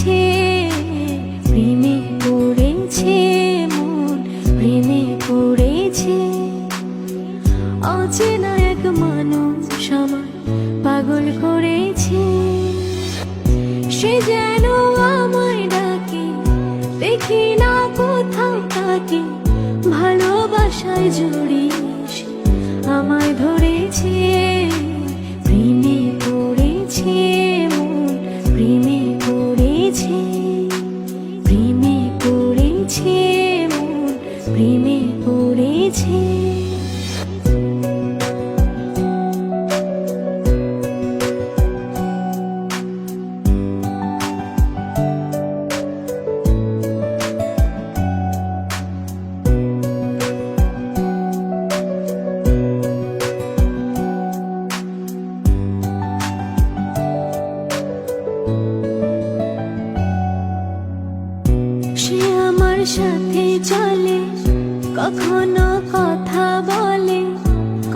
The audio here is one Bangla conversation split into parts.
পড়েছে, প্রেমে পড়েছে মন, প্রেমে পড়েছে। অচেনা এক মানুষ আমার পাগল করেছে, সে যেন আমায় ডাকে, দেখি না কোথাও তাকে। ভালোবাসায় জড়িয়ে আমায় ধরেছে, প্রেমে পড়েছে মন, প্রেমে পড়েছে, প্রেমে পড়েছে মন, প্রেমে পড়েছে। সে আমার সাথে চলে, কখনো কথা বলে,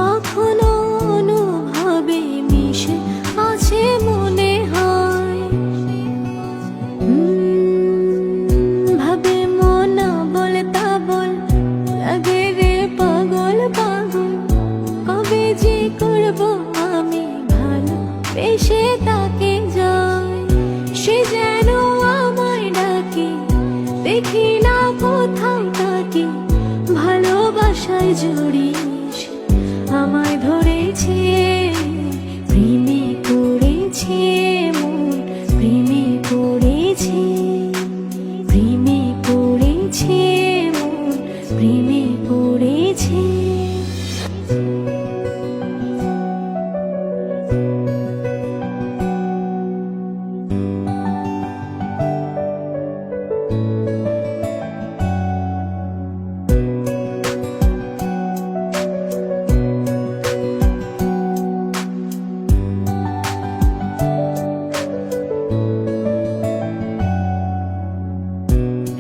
কখনো অনুভবে মিশে আছে মনে হয়। ভাবে মন বলে তা বল, লাগে রে পাগল পাগল। কবে যে করবো আমি ভালো বেশে তাকে যায়, সে যেন আমায় ডাকে, দেখি না কোথাও তাকে। ভালোবাসায় জড়িয়ে আমায় ধরেছে, প্রেমে পড়েছে মন, প্রেমে পড়েছে, প্রেমে পড়েছে মন, প্রেমে পড়েছে।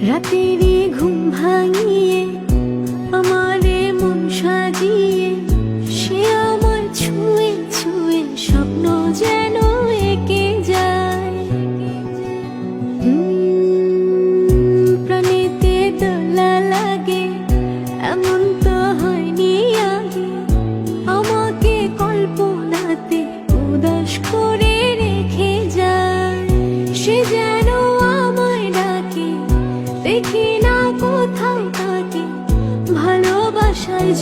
রাতেরই ঘুম ভাঙিয়ে আমারে মন সাজিয়ে, সে আমার ছুঁয়ে ছুঁয়ে স্বপ্ন যেন এঁকে যায়। প্রাণীতে দোলা লাগে, এমন তো হয়নি আগে। আমাকে কল্পনাতে উদাস করে রেখে যায়, সে যেন আমায় ডাকে, দেখি না কোথাও তাকে। ভালোবাসায়